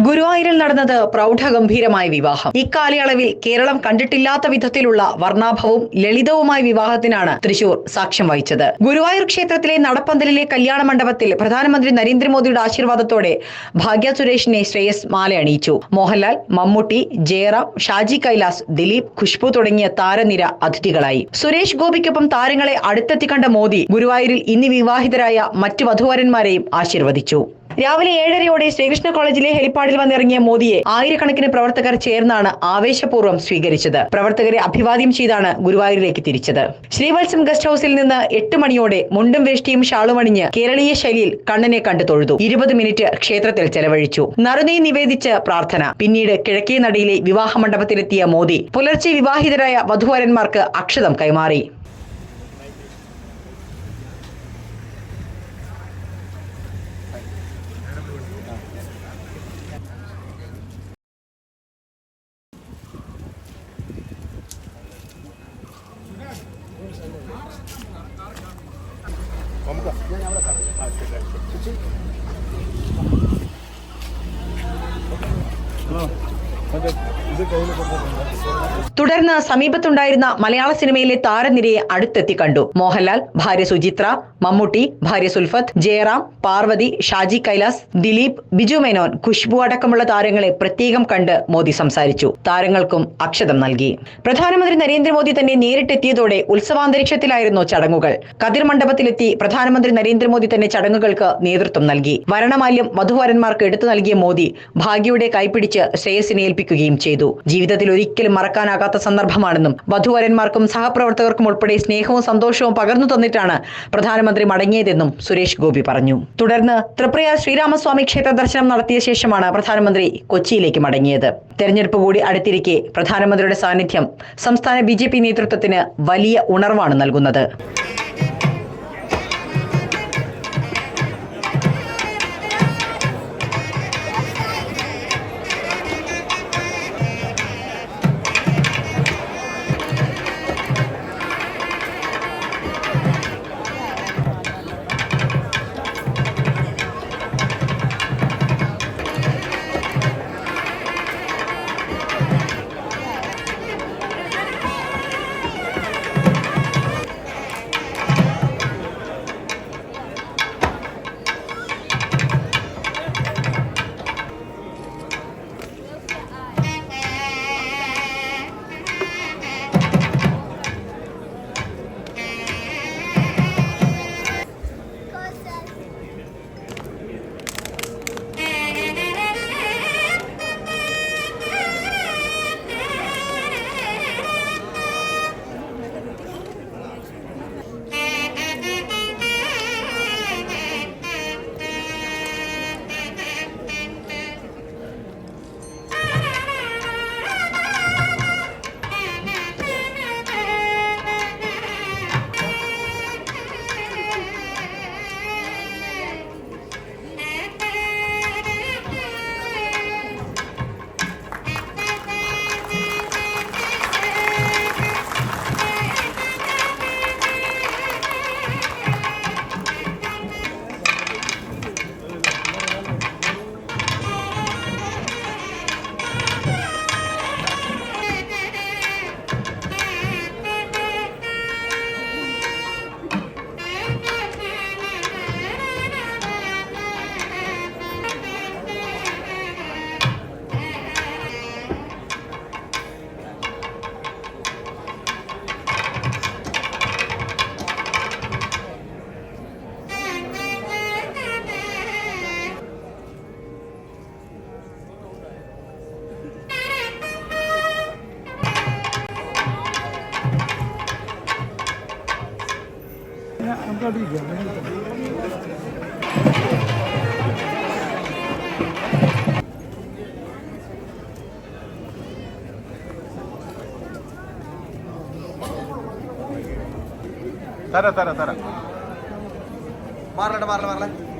ഗുരുവായൂരിൽ നടന്നത് പ്രൗഢഗംഭീരമായ വിവാഹം. ഇക്കാലയളവിൽ കേരളം കണ്ടിട്ടില്ലാത്ത വിധത്തിലുള്ള വർണ്ണാഭവും ലളിതവുമായ വിവാഹത്തിനാണ് തൃശൂർ സാക്ഷ്യം വഹിച്ചത്. ഗുരുവായൂർ ക്ഷേത്രത്തിലെ നടപ്പന്തലിലെ കല്യാണ മണ്ഡപത്തിൽ പ്രധാനമന്ത്രി നരേന്ദ്രമോദിയുടെ ആശീർവാദത്തോടെ ഭാഗ്യ സുരേഷിനെ ശ്രേയസ് മാലയണിയിച്ചു. മോഹൻലാൽ, മമ്മൂട്ടി, ജയറാം, ഷാജി കൈലാസ്, ദിലീപ്, ഖുഷ്ബു തുടങ്ങിയ താരനിര അതിഥികളായി. സുരേഷ് ഗോപിക്കൊപ്പം താരങ്ങളെ അടുത്തെത്തി കണ്ട മോദി ഗുരുവായൂരിൽ ഇന്ന് വിവാഹിതരായ മറ്റു വധൂവരന്മാരെയും ആശീർവദിച്ചു. രാവിലെ 7:30 ശ്രീകൃഷ്ണ കോളേജിലെ ഹെലിപ്പാഡിൽ വന്നിറങ്ങിയ മോദിയെ ആയിരക്കണക്കിന് പ്രവർത്തകർ ചേർന്നാണ് ആവേശപൂർവ്വം സ്വീകരിച്ചത്. പ്രവർത്തകരെ അഭിവാദ്യം ചെയ്താണ് ഗുരുവായൂരിലേക്ക് തിരിച്ചത്. ശ്രീവത്സം ഗസ്റ്റ് ഹൌസിൽ നിന്ന് 8 മണിയോടെ മുണ്ടും വേഷ്ടിയും ഷാളുമണിഞ്ഞ് കേരളീയ ശൈലിയിൽ കണ്ണനെ കണ്ടു തൊഴുതു. 20 മിനിറ്റ് ക്ഷേത്രത്തിൽ ചെലവഴിച്ചു. നറുനെയ് നിവേദിച്ച് പ്രാർത്ഥന. പിന്നീട് കിഴക്കേ നടയിലെ വിവാഹ മണ്ഡപത്തിലെത്തിയ മോദി പുലർച്ചെ വിവാഹിതരായ വധൂവരന്മാർക്ക് അക്ഷതം കൈമാറി. തുടർന്ന് സമീപത്തുണ്ടായിരുന്ന മലയാള സിനിമയിലെ താരനിരയെ അടുത്തെത്തി കണ്ടു. മോഹൻലാൽ, ഭാര്യ സുചിത്ര, മമ്മൂട്ടി, ഭാര്യ സുൽഫത്ത്, ജയറാം, പാർവതി, ഷാജി കൈലാസ്, ദിലീപ്, ബിജു മേനോൻ, ഖുഷ്ബു അടക്കമുള്ള താരങ്ങളെ പ്രത്യേകം കണ്ട് മോദി സംസാരിച്ചു. താരങ്ങൾക്കും അക്ഷതം നൽകി. പ്രധാനമന്ത്രി നരേന്ദ്രമോദി തന്നെ നേരിട്ടെത്തിയതോടെ ഉത്സവാന്തരീക്ഷത്തിലായിരുന്നു ചടങ്ങുകൾ. കതിർ മണ്ഡപത്തിലെത്തി പ്രധാനമന്ത്രി നരേന്ദ്രമോദി തന്നെ ചടങ്ങുകൾക്ക് നേതൃത്വം നൽകി. വരണമാല്യം വധൂവരന്മാർക്ക് എടുത്തു നൽകിയ മോദി ഭാഗ്യയുടെ കൈപിടിച്ച് ശ്രേയസിനെ ഏൽപ്പിക്കുകയും ചെയ്തു. ജീവിതത്തിൽ ഒരിക്കലും മറക്കാനാകാത്ത സന്ദർഭമാണെന്നും വധൂവരന്മാർക്കും സഹപ്രവർത്തകർക്കും ഉൾപ്പെടെ സ്നേഹവും സന്തോഷവും പകർന്നു തന്നിട്ടാണ് പ്രധാനമന്ത്രി മടങ്ങിയതെന്നും സുരേഷ് ഗോപി പറഞ്ഞു. തുടർന്ന് തൃപ്രയാർ ശ്രീരാമസ്വാമി ക്ഷേത്ര ദർശനം നടത്തിയ ശേഷമാണ് പ്രധാനമന്ത്രി കൊച്ചിയിലേക്ക് മടങ്ങിയത്. തെരഞ്ഞെടുപ്പ് കൂടി അടുത്തിരിക്കെ പ്രധാനമന്ത്രിയുടെ സാന്നിധ്യം സംസ്ഥാന BJP നേതൃത്വത്തിന് വലിയ ഉണർവാണ് നൽകുന്നത്. തരാം. മാറട്ടെ.